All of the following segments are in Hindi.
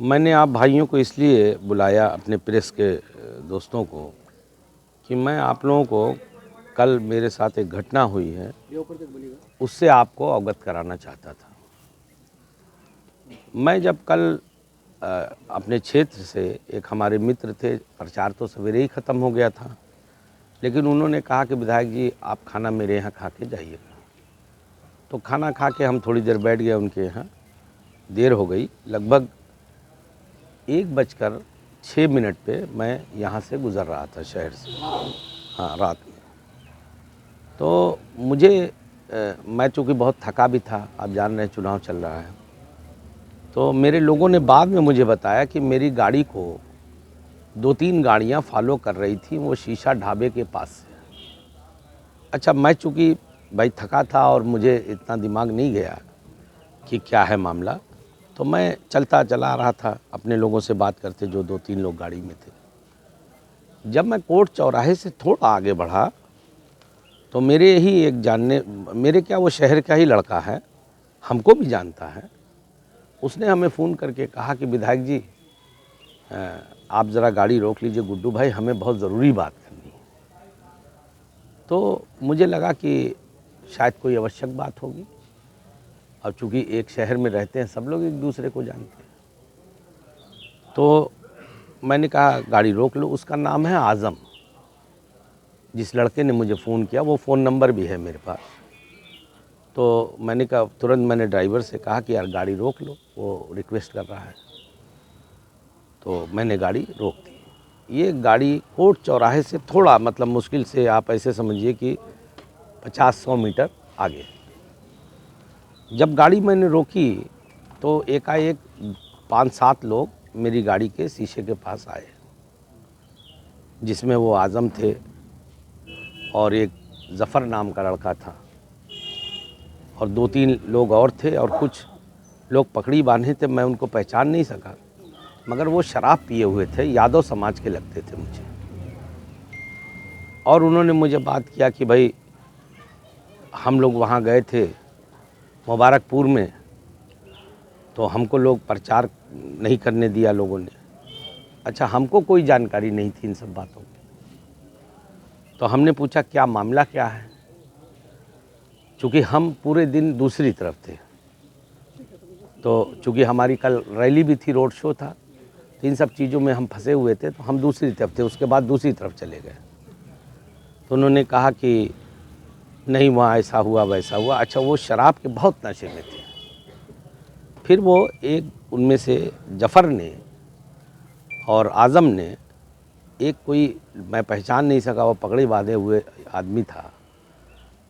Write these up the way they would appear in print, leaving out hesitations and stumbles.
मैंने आप भाइयों को इसलिए बुलाया, अपने प्रेस के दोस्तों को, कि मैं आप लोगों को कल मेरे साथ एक घटना हुई है, उससे आपको अवगत कराना चाहता था। मैं जब कल अपने क्षेत्र से, एक हमारे मित्र थे, प्रचार तो सवेरे ही ख़त्म हो गया था, लेकिन उन्होंने कहा कि विधायक जी आप खाना मेरे यहाँ खा के जाइएगा। तो खाना खा के हम थोड़ी देर बैठ गए उनके यहाँ। देर हो गई, लगभग 1:06 पे मैं यहाँ से गुज़र रहा था शहर से, हाँ रात में। तो मुझे मैं चूँकि बहुत थका भी था, आप जान रहे हैं चुनाव चल रहा है, तो मेरे लोगों ने बाद में मुझे बताया कि मेरी गाड़ी को 2-3 गाड़ियाँ फॉलो कर रही थी, वो शीशा ढाबे के पास से। अच्छा, मैं चूँकि भाई थका था और मुझे इतना दिमाग नहीं गया कि क्या है मामला, तो मैं चलता चला रहा था, अपने लोगों से बात करते, जो 2-3 लोग गाड़ी में थे। जब मैं कोर्ट चौराहे से थोड़ा आगे बढ़ा, तो मेरे ही एक मेरे क्या, वो शहर का ही लड़का है, हमको भी जानता है। उसने हमें फ़ोन करके कहा कि विधायक जी आप ज़रा गाड़ी रोक लीजिए, गुड्डू भाई हमें बहुत ज़रूरी बात करनी है। तो मुझे लगा कि शायद कोई आवश्यक बात होगी, और चूँकि एक शहर में रहते हैं, सब लोग एक दूसरे को जानते हैं। तो मैंने कहा गाड़ी रोक लो। उसका नाम है आज़म। जिस लड़के ने मुझे फ़ोन किया, वो फ़ोन नंबर भी है मेरे पास। तो मैंने कहा, तुरंत मैंने ड्राइवर से कहा कि यार गाड़ी रोक लो, वो रिक्वेस्ट कर रहा है। तो मैंने गाड़ी रोक दी। ये गाड़ी कोर्ट चौराहे से थोड़ा, मतलब मुश्किल से आप ऐसे समझिए कि 50-100 मीटर आगे। जब गाड़ी मैंने रोकी तो एकाएक 5-7 लोग मेरी गाड़ी के शीशे के पास आए, जिसमें वो आज़म थे और एक ज़फ़र नाम का लड़का था, और 2-3 लोग और थे, और कुछ लोग पगड़ी बांधे थे। मैं उनको पहचान नहीं सका, मगर वो शराब पिए हुए थे, यादव समाज के लगते थे मुझे। और उन्होंने मुझे बात किया कि भाई हम लोग वहाँ गए थे मुबारकपुर में, तो हमको लोग प्रचार नहीं करने दिया लोगों ने। अच्छा, हमको कोई जानकारी नहीं थी इन सब बातों की। तो हमने पूछा क्या मामला क्या है, चूँकि हम पूरे दिन दूसरी तरफ थे। तो चूँकि हमारी कल रैली भी थी, रोड शो था, तो इन सब चीज़ों में हम फंसे हुए थे, तो हम दूसरी तरफ थे। उसके बाद दूसरी तरफ चले गए। तो उन्होंने कहा कि नहीं, वहाँ ऐसा हुआ वैसा हुआ। अच्छा, वो शराब के बहुत नशे में थे। फिर वो एक उनमें से जफ़र ने और आज़म ने, एक कोई मैं पहचान नहीं सका, वो पगड़ी बांधे हुए आदमी था,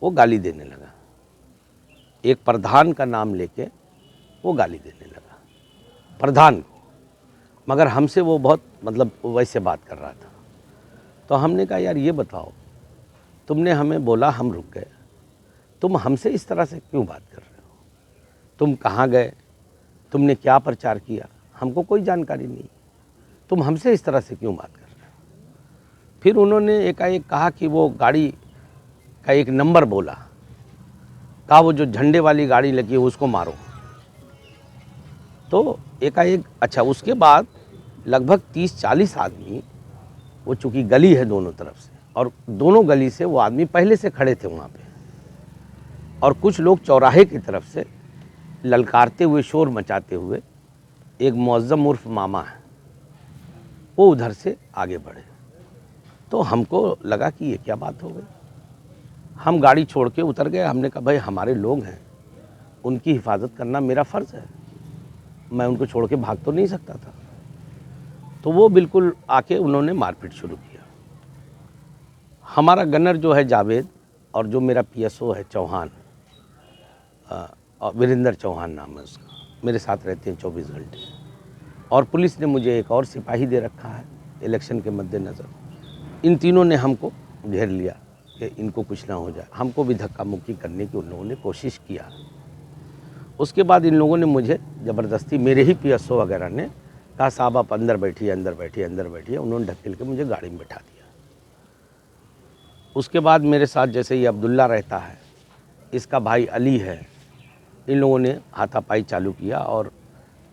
वो गाली देने लगा। एक प्रधान का नाम लेके वो गाली देने लगा, प्रधान को, मगर हमसे वो बहुत, मतलब वैसे बात कर रहा था। तो हमने कहा यार ये बताओ, तुमने हमें बोला, हम रुक गए, तुम हमसे इस तरह से क्यों बात कर रहे हो? तुम कहाँ गए, तुमने क्या प्रचार किया, हमको कोई जानकारी नहीं, तुम हमसे इस तरह से क्यों बात कर रहे हो? फिर उन्होंने एकाएक कहा कि वो गाड़ी का एक नंबर बोला, कहा वो जो झंडे वाली गाड़ी लगी है उसको मारो। तो एकाएक, अच्छा, उसके बाद लगभग 30-40 आदमी, वो चूँकि गली है दोनों तरफ से, और दोनों गली से वो आदमी पहले से खड़े थे वहाँ पे, और कुछ लोग चौराहे की तरफ से ललकारते हुए, शोर मचाते हुए, एक मुअज़्ज़म उर्फ मामा है, वो उधर से आगे बढ़े। तो हमको लगा कि ये क्या बात हो गई। हम गाड़ी छोड़ के उतर गए। हमने कहा भाई हमारे लोग हैं, उनकी हिफाजत करना मेरा फ़र्ज़ है, मैं उनको छोड़ के भाग तो नहीं सकता था। तो वो बिल्कुल आके उन्होंने मारपीट शुरू किया। हमारा गनर जो है जावेद, और जो मेरा पीएसओ है चौहान, वीरेंद्र चौहान नाम है उसका, मेरे साथ रहते हैं 24 घंटे। और पुलिस ने मुझे एक और सिपाही दे रखा है इलेक्शन के मद्देनज़र। इन तीनों ने हमको घेर लिया कि इनको कुछ ना हो जाए। हमको भी धक्का मुक्की करने की उन लोगों ने कोशिश किया। उसके बाद इन लोगों ने मुझे ज़बरदस्ती, मेरे ही पीएसओ वगैरह ने कहा साहब आप अंदर बैठिए, अंदर बैठिए, अंदर बैठिए। उन्होंने ढकेल के मुझे गाड़ी में बैठा दिया। उसके बाद मेरे साथ जैसे ये अब्दुल्ला रहता है, इसका भाई अली है, इन लोगों ने हाथापाई चालू किया, और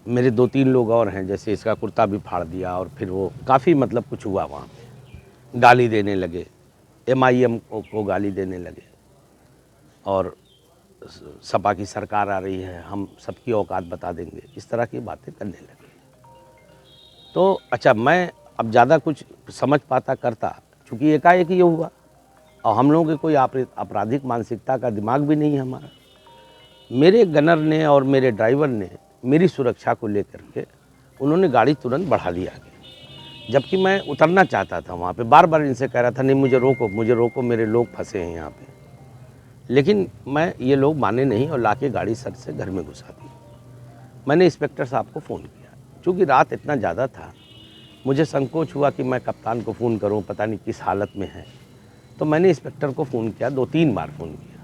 मेरे 2-3 लोग और हैं, जैसे इसका कुर्ता भी फाड़ दिया और फिर वो काफ़ी मतलब कुछ हुआ वहाँ पे। गाली देने लगे, MIM को गाली देने लगे और सपा की सरकार आ रही है, हम सबकी औकात बता देंगे, इस तरह की बातें करने लगे। तो अच्छा, मैं अब ज़्यादा कुछ समझ पाता करता, चूँकि एकाएक ये हुआ और हम लोगों की कोई आपराधिक मानसिकता का दिमाग भी नहीं है हमारा। मेरे गनर ने और मेरे ड्राइवर ने मेरी सुरक्षा को लेकर के उन्होंने गाड़ी तुरंत बढ़ा दी आगे, जबकि मैं उतरना चाहता था वहाँ पे। बार बार इनसे कह रहा था नहीं मुझे रोको, मेरे लोग फंसे हैं यहाँ पे। लेकिन ये लोग माने नहीं और लाके गाड़ी सर से घर में घुसा दी। मैंने इंस्पेक्टर साहब को फ़ोन किया, चूँकि रात इतना ज़्यादा था, मुझे संकोच हुआ कि मैं कप्तान को फ़ोन करूँ, पता नहीं किस हालत में है। तो मैंने इंस्पेक्टर को फ़ोन किया, 2-3 बार फ़ोन किया,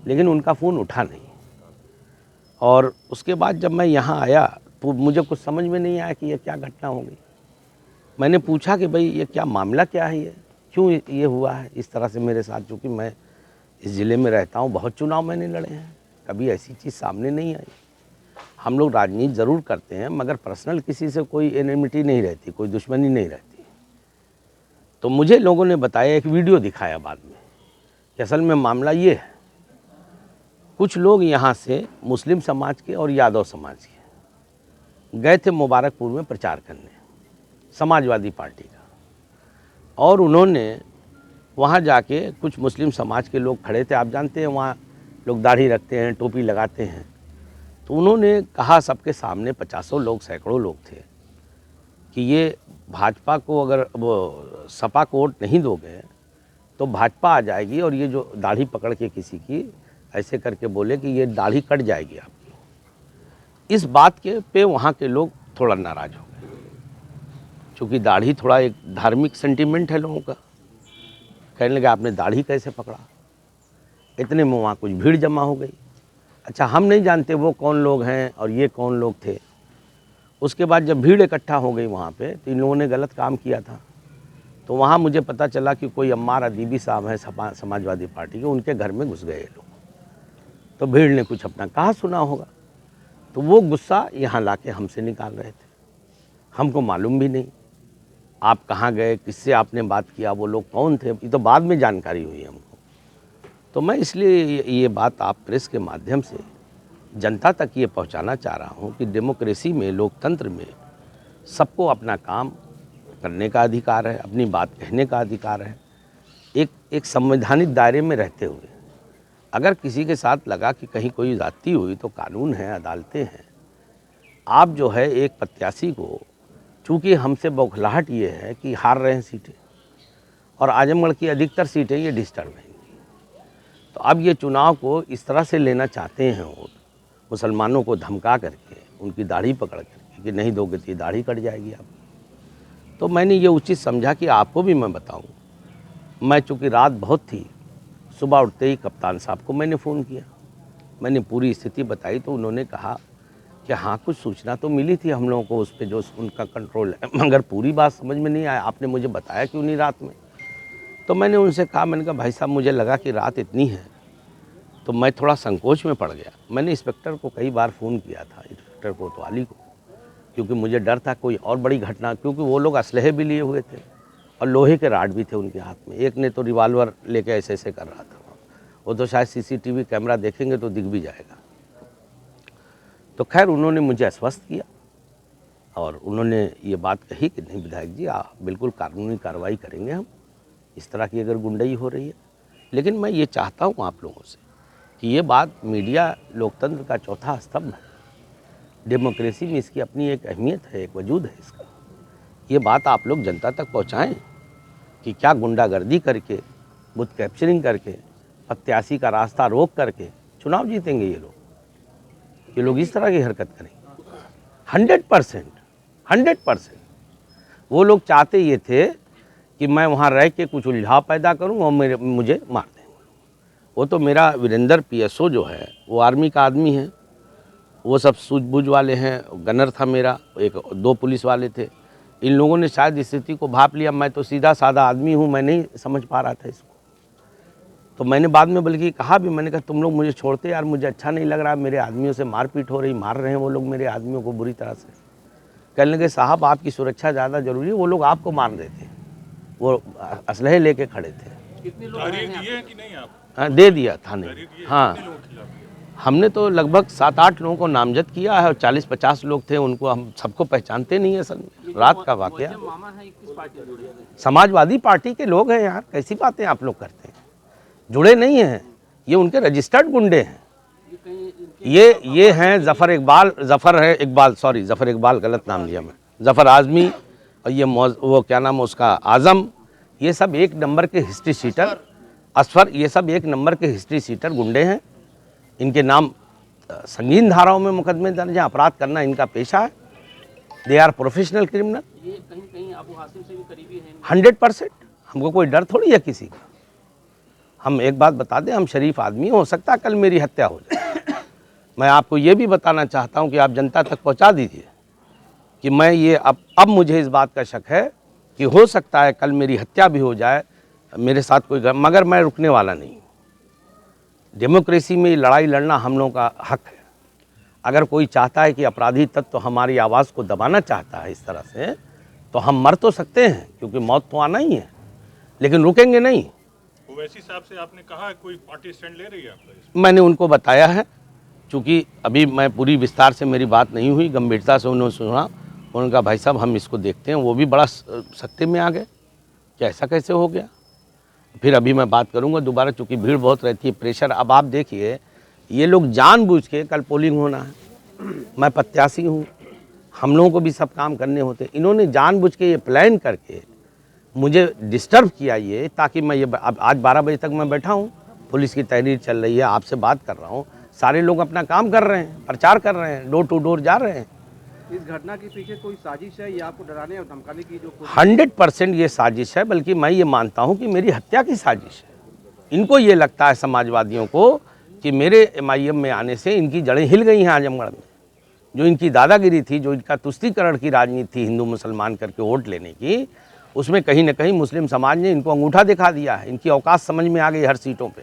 लेकिन उनका फ़ोन उठा नहीं। और उसके बाद जब मैं यहाँ आया तो मुझे कुछ समझ में नहीं आया कि ये क्या घटना हो गई। मैंने पूछा कि भाई ये क्या मामला क्या है, ये क्यों ये हुआ है इस तरह से मेरे साथ, चूँकि मैं इस ज़िले में रहता हूँ, बहुत चुनाव मैंने लड़े हैं, कभी ऐसी चीज़ सामने नहीं आई। हम लोग राजनीति ज़रूर करते हैं मगर पर्सनल किसी से कोई एनिमिटी नहीं रहती, कोई दुश्मनी नहीं रहती। तो मुझे लोगों ने बताया, एक वीडियो दिखाया बाद में, कि असल में मामला ये है, कुछ लोग यहाँ से मुस्लिम समाज के और यादव समाज के गए थे मुबारकपुर में प्रचार करने, समाजवादी पार्टी का, और उन्होंने वहाँ जाके कुछ मुस्लिम समाज के लोग खड़े थे। आप जानते हैं वहाँ लोग दाढ़ी रखते हैं, टोपी लगाते हैं। तो उन्होंने कहा सबके सामने, 50 लोग, सैकड़ों लोग थे, कि ये भाजपा को अगर वो सपा को वोट नहीं दोगे तो भाजपा आ जाएगी, और ये जो दाढ़ी पकड़ के किसी की ऐसे करके बोले कि ये दाढ़ी कट जाएगी आपकी। इस बात के पे वहाँ के लोग थोड़ा नाराज़ हो गए, क्योंकि दाढ़ी थोड़ा एक धार्मिक सेंटीमेंट है लोगों का। कहने लगे आपने दाढ़ी कैसे पकड़ा। इतने में वहाँ कुछ भीड़ जमा हो गई। अच्छा, हम नहीं जानते वो कौन लोग हैं और ये कौन लोग थे। उसके बाद जब भीड़ इकट्ठा हो गई वहाँ पे, तो इन लोगों ने गलत काम किया था। तो वहाँ मुझे पता चला कि कोई अम्मार अदीबी साहब हैं समाजवादी पार्टी के, उनके घर में घुस गए ये लोग। तो भीड़ ने कुछ अपना कहा सुना होगा, तो वो गुस्सा यहाँ लाके हमसे निकाल रहे थे। हमको मालूम भी नहीं आप कहाँ गए, किससे आपने बात किया, वो लोग कौन थे, ये तो बाद में जानकारी हुई हमको। तो मैं इसलिए ये बात आप प्रेस के माध्यम से जनता तक ये पहुंचाना चाह रहा हूं कि डेमोक्रेसी में, लोकतंत्र में सबको अपना काम करने का अधिकार है, अपनी बात कहने का अधिकार है, एक संवैधानिक दायरे में रहते हुए। अगर किसी के साथ लगा कि कहीं कोई ज़्यादती हुई तो कानून है, अदालतें हैं। आप जो है एक प्रत्याशी को, चूँकि हमसे बौखलाहट ये है कि हार रहे हैं सीटें, और आजमगढ़ की अधिकतर सीटें ये डिस्टर्ब हैं, तो अब ये चुनाव को इस तरह से लेना चाहते हैं वो, मुसलमानों को धमका करके, उनकी दाढ़ी पकड़ करके कि नहीं दोगे तो ये दाढ़ी कट जाएगी आप। तो मैंने ये उचित समझा कि आपको भी मैं बताऊं। मैं चूँकि रात बहुत थी, सुबह उठते ही कप्तान साहब को मैंने फ़ोन किया, मैंने पूरी स्थिति बताई। तो उन्होंने कहा कि हाँ, कुछ सूचना तो मिली थी हम लोगों को उस पर, जो उनका कंट्रोल है, मगर पूरी बात समझ में नहीं आया, आपने मुझे बताया क्यों नहीं रात में। तो मैंने उनसे कहा, मैंने कहा भाई साहब मुझे लगा कि रात इतनी है, तो मैं थोड़ा संकोच में पड़ गया। मैंने इंस्पेक्टर को कई बार फ़ोन किया था, इंस्पेक्टर कोतवाली को, क्योंकि मुझे डर था कोई और बड़ी घटना, क्योंकि वो लोग असलहे भी लिए हुए थे और लोहे के राड भी थे उनके हाथ में। एक ने तो रिवाल्वर लेके ऐसे ऐसे कर रहा था, वो तो शायद CCTV कैमरा देखेंगे तो दिख भी जाएगा। तो खैर उन्होंने मुझे आश्वस्त किया और उन्होंने ये बात कही कि नहीं विधायक जी, आप बिल्कुल कानूनी कार्रवाई करेंगे हम, इस तरह की अगर गुंडई हो रही है। लेकिन मैं ये चाहता हूँ आप लोगों से कि ये बात, मीडिया लोकतंत्र का चौथा स्तंभ है, डेमोक्रेसी में इसकी अपनी एक अहमियत है, एक वजूद है इसका। ये बात आप लोग जनता तक पहुँचाएँ कि क्या गुंडागर्दी करके, बूथ कैप्चरिंग करके, प्रत्याशी का रास्ता रोक करके चुनाव जीतेंगे ये लोग। ये लोग इस तरह की हरकत करेंगे 100%। वो लोग चाहते ये थे कि मैं वहाँ रह के कुछ उलझाव पैदा करूँ और मुझे मार दें। वो तो मेरा वीरेंद्र PSO जो है वो आर्मी का आदमी है, वो सब सूझबूझ वाले हैं। गनर था मेरा, 2 पुलिस वाले थे। इन लोगों ने शायद स्थिति को भांप लिया, मैं तो सीधा साधा आदमी हूँ, मैं नहीं समझ पा रहा था इसको। तो मैंने बाद में बल्कि कहा भी, मैंने कहा तुम लोग मुझे छोड़ते यार, मुझे अच्छा नहीं लग रहा, मेरे आदमियों से मारपीट हो रही, मार रहे हैं वो लोग मेरे आदमियों को बुरी तरह से। कहने लगे साहब आपकी सुरक्षा ज़्यादा जरूरी है, वो लोग आपको मार देते, वो असलहे लेके खड़े थे। कितने लोग दिए हैं कि नहीं आप? हाँ, दे दिया थाने। हाँ, हमने तो लगभग 7-8 लोगों को नामजद किया है और 40-50 लोग थे, उनको हम सबको पहचानते नहीं है असल में। रात का वाकया। मामा है किस पार्टी से जुड़े हैं? समाजवादी पार्टी के लोग हैं यार, कैसी बातें आप लोग करते हैं, जुड़े नहीं हैं, ये उनके रजिस्टर्ड गुंडे हैं। ये हैं जफ़र इकबाल, गलत नाम लिया मैं, जफ़र आज़मी, और ये वो क्या नाम है उसका, आज़म, ये सब एक नंबर के हिस्ट्री सीटर, असफर, ये सब एक नंबर के हिस्ट्री सीटर गुंडे हैं। इनके नाम संगीन धाराओं में मुकदमे दर्ज हैं, अपराध करना इनका पेशा है। They are professional criminal. ये कहीं कहीं अबू हासिम से भी करीबी है। 100%। हमको कोई डर थोड़ी है किसी का। हम एक बात बता दें, हम शरीफ आदमी, हो सकता है कल मेरी हत्या हो जाए। मैं आपको ये भी बताना चाहता हूँ कि आप जनता तक पहुँचा दीजिए कि मैं ये अब मुझे इस बात का शक है कि हो सकता है कल मेरी हत्या भी हो जाए, मेरे साथ कोई, मगर मैं रुकने वाला नहीं। डेमोक्रेसी में लड़ाई लड़ना हम लोगों का हक है। अगर कोई चाहता है कि अपराधी तत्व तो हमारी आवाज़ को दबाना चाहता है इस तरह से, तो हम मर तो सकते हैं क्योंकि मौत तो आना ही है, लेकिन रुकेंगे नहीं। ओवैसी साहब से आपने कहा कोई पार्टी स्टैंड ले रही है आपका? मैंने उनको बताया है, चूँकि अभी मैं पूरी विस्तार से मेरी बात नहीं हुई, गंभीरता से उन्होंने सुना, उन्होंने कहा भाई साहब हम इसको देखते हैं। वो भी बड़ा सख्ते में आ गए कि ऐसा कैसे हो गया। फिर अभी मैं बात करूंगा दोबारा, चूँकि भीड़ बहुत रहती है, प्रेशर। अब आप देखिए, ये लोग जानबूझ के, कल पोलिंग होना है, मैं प्रत्याशी हूँ, हम लोगों को भी सब काम करने होते, इन्होंने जानबूझ के ये प्लान करके मुझे डिस्टर्ब किया ये, ताकि मैं ये अब आज 12 बजे तक मैं बैठा हूँ, पुलिस की तहरीर चल रही है, आपसे बात कर रहा हूँ, सारे लोग अपना काम कर रहे हैं, प्रचार कर रहे हैं, डोर टू डोर जा रहे हैं। इस घटना के पीछे कोई साजिश है या आपको डराने और धमकाने की जो 100% ये साजिश है, बल्कि मैं ये मानता हूँ कि मेरी हत्या की साजिश है। इनको ये लगता है समाजवादियों को कि मेरे MIM में आने से इनकी जड़ें हिल गई हैं आजमगढ़ में। जो इनकी दादागिरी थी, जो इनका तुष्टीकरण की राजनीति थी हिंदू मुसलमान करके वोट लेने की, उसमें कहीं ना कहीं मुस्लिम समाज ने इनको अंगूठा दिखा दिया है। इनकी औकात समझ में आ गई हर सीटों पे।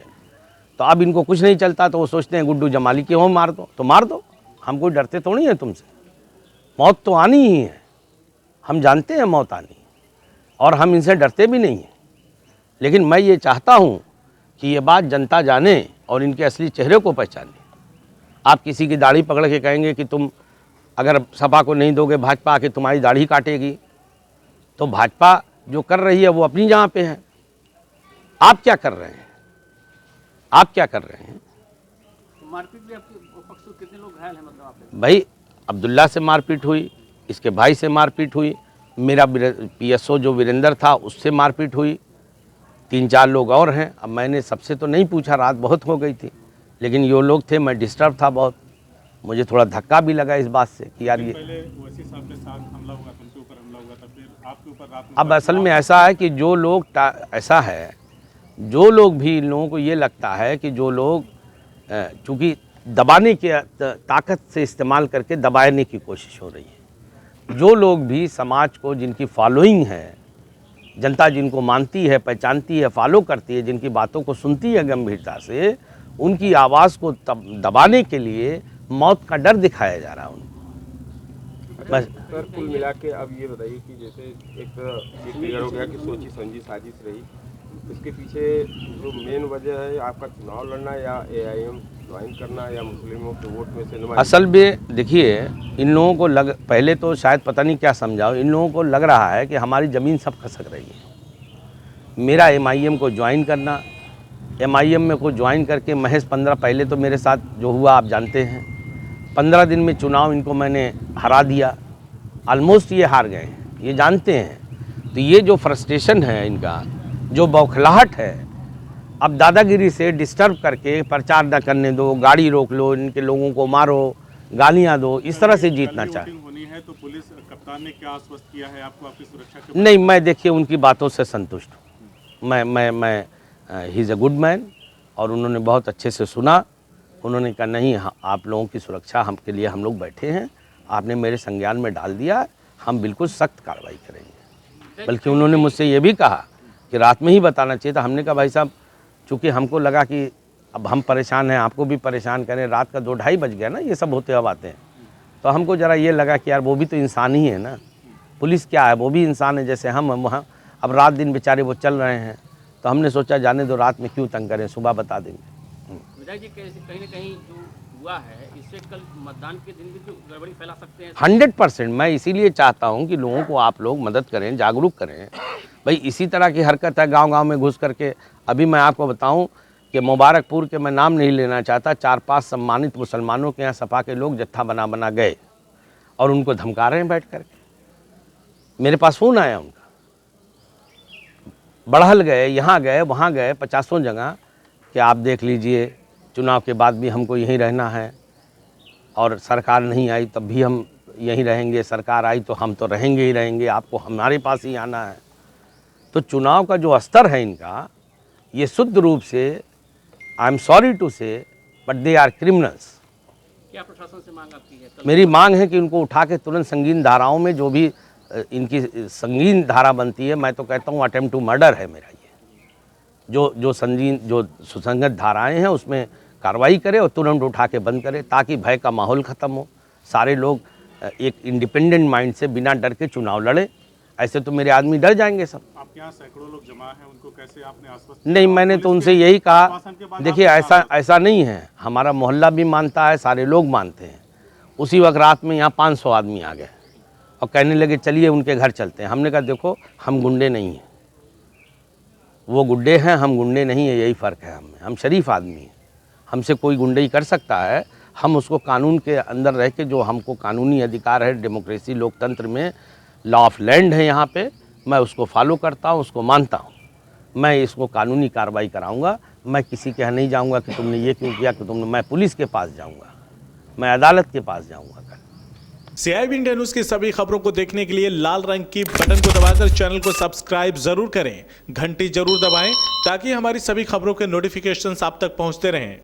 तो अब इनको कुछ नहीं चलता तो वो सोचते हैं गुड्डू जमाली के हो मार दो, तो मार दो, हम कोई डरते थोड़ी हैं तुमसे। मौत तो आनी ही है, हम जानते हैं मौत आनी, और हम इनसे डरते भी नहीं हैं। लेकिन मैं ये चाहता हूँ कि ये बात जनता जाने और इनके असली चेहरे को पहचाने। आप किसी की दाढ़ी पकड़ के कहेंगे कि तुम अगर सपा को नहीं दोगे, भाजपा आके तुम्हारी दाढ़ी काटेगी, तो भाजपा जो कर रही है वो अपनी जगह पे है। आप क्या कर रहे हैं? आप क्या कर रहे हैं? मारपीट में आपके पक्ष से कितने लोग घायल हैं? मतलब आपने भाई, अब्दुल्ला से मारपीट हुई, इसके भाई से मारपीट हुई, मेरा PSO जो वीरेंद्र था उससे मारपीट हुई, 3-4 लोग और हैं। अब मैंने सबसे तो नहीं पूछा, रात बहुत हो गई थी, लेकिन ये लोग थे, मैं डिस्टर्ब था बहुत, मुझे थोड़ा धक्का भी लगा इस बात से कि यार ये पहले ओवैसी साहब के साथ हमला हुआ था, उनके ऊपर हमला हुआ था, फिर आपके ऊपर रात में। अब असल में ऐसा है कि जो लोग ऐसा है, जो लोग भी, इन लोगों को ये लगता है कि जो लोग चूँकि दबाने की ताकत से इस्तेमाल करके दबाने की कोशिश हो रही है। जो लोग भी समाज को, जिनकी फॉलोइंग है, जनता जिनको मानती है, पहचानती है, फॉलो करती है, जिनकी बातों को सुनती है गंभीरता से, उनकी आवाज़ को दबाने के लिए मौत का डर दिखाया जा रहा है उनको। बस सर, कुल मिला के अब ये बताइए कि जैसे एक क्लियर हो गया कि सोची समझी साजिश रही, इसके पीछे जो मेन वजह है आपका चुनाव लड़ना या AIM ज्वाइन करना या मुस्लिमों के वोट में से असल में देखिए, इन लोगों को पहले तो शायद पता नहीं क्या समझाओ, इन लोगों को लग रहा है कि हमारी ज़मीन सब खसक रही है। मेरा MIM को ज्वाइन करना, MIM में को ज्वाइन करके महज 15, पहले तो मेरे साथ जो हुआ आप जानते हैं, 15 दिन में चुनाव इनको मैंने हरा दिया, ऑलमोस्ट ये हार गए हैं, ये जानते हैं। तो ये जो फ्रस्ट्रेशन है इनका, जो बौखलाहट है, अब दादागिरी से डिस्टर्ब करके प्रचार न करने दो, गाड़ी रोक लो, इनके लोगों को मारो, गालियां दो, इस तरह से जीतना चाहे। होनी है तो पुलिस कप्तान ने क्या आश्वस्त किया है आपको आपकी सुरक्षा के? नहीं, मैं देखिए उनकी बातों से संतुष्ट हूँ। मैं he is a good man, और उन्होंने बहुत अच्छे से सुना। उन्होंने कहा नहीं, आप लोगों की सुरक्षा हम के लिए हम लोग बैठे हैं, आपने मेरे संज्ञान में डाल दिया, हम बिल्कुल सख्त कार्रवाई करेंगे। बल्कि उन्होंने मुझसे ये भी कहा कि रात में ही बताना चाहिए था। हमने कहा भाई साहब, चूँकि हमको लगा कि अब हम परेशान हैं, आपको भी परेशान करें, रात का 2-2:30 बज गया ना, ये सब होते अब आते हैं, तो हमको ज़रा ये लगा कि यार वो भी तो इंसान ही है ना, पुलिस क्या है, वो भी इंसान है जैसे हम वहाँ। अब रात दिन बेचारे वो चल रहे हैं, तो हमने सोचा जाने दो, रात में क्यों तंग करें, सुबह बता देंगे। विधायक जी कहीं न कहीं जो हुआ है इससे कल मतदान के दिन भी जो गड़बड़ी फैला सकते हैं। 100% मैं इसीलिए चाहता हूं कि लोगों को आप लोग मदद करें, जागरूक करें। भाई इसी तरह की हरकत है गांव-गांव में घुस करके। अभी मैं आपको बताऊं कि मुबारकपुर के, मैं नाम नहीं लेना चाहता, 4-5 सम्मानित मुसलमानों के यहाँ सपा के लोग जत्था बना गए और उनको धमका रहे हैं बैठ करके। मेरे पास फ़ोन आया उनका, बढ़ल गए, यहाँ गए, वहाँ गए, 50 जगह कि आप देख लीजिए चुनाव के बाद भी हमको यहीं रहना है और सरकार नहीं आई तब भी हम यहीं रहेंगे, सरकार आई तो हम तो रहेंगे ही रहेंगे, आपको हमारे पास ही आना है। तो चुनाव का जो स्तर है इनका, ये शुद्ध रूप से, आई एम सॉरी टू से, बट दे आर क्रिमिनल्स। क्या प्रशासन से मांग आपकी है? मेरी मांग है कि उनको उठा के तुरंत संगीन धाराओं में, जो भी इनकी संगीन धारा बनती है, मैं तो कहता हूँ अटेम्प्ट टू मर्डर है मेरा ये, जो सुसंगत धाराएं हैं उसमें कार्रवाई करे और तुरंत उठा के बंद करे, ताकि भय का माहौल ख़त्म हो, सारे लोग एक इंडिपेंडेंट माइंड से बिना डर के चुनाव लड़े। ऐसे तो मेरे आदमी डर जाएंगे सब। आपके यहाँ सैकड़ों लोग जमा हैं, उनको कैसे आपने आश्वस्त? नहीं, मैंने तो उनसे यही कहा, देखिए ऐसा नहीं है, हमारा मोहल्ला भी मानता है, सारे लोग मानते हैं। उसी वक्त रात में यहाँ 500 आदमी आ गए और कहने लगे चलिए उनके घर चलते हैं। हमने कहा देखो हम गुंडे नहीं हैं, वो गुंडे हैं, हम गुंडे नहीं हैं, यही फ़र्क है हम शरीफ आदमी हैं। हमसे कोई गुंडई कर सकता है, हम उसको कानून के अंदर रह के, जो हमको कानूनी अधिकार है डेमोक्रेसी लोकतंत्र में, लॉ ऑफ लैंड है यहाँ पे, मैं उसको फॉलो करता हूँ, उसको मानता हूँ। मैं इसको कानूनी कार्रवाई कराऊंगा। मैं किसी के यहाँ नहीं जाऊंगा कि तुमने ये क्यों किया, कि तुमने, मैं पुलिस के पास जाऊंगा, मैं अदालत के पास जाऊंगा। CIB इंडिया न्यूज की सभी खबरों को देखने के लिए लाल रंग की बटन को दबाकर चैनल को सब्सक्राइब जरूर करें, घंटी जरूर दबाएं ताकि हमारी सभी खबरों के नोटिफिकेशंस आप तक पहुंचते रहें।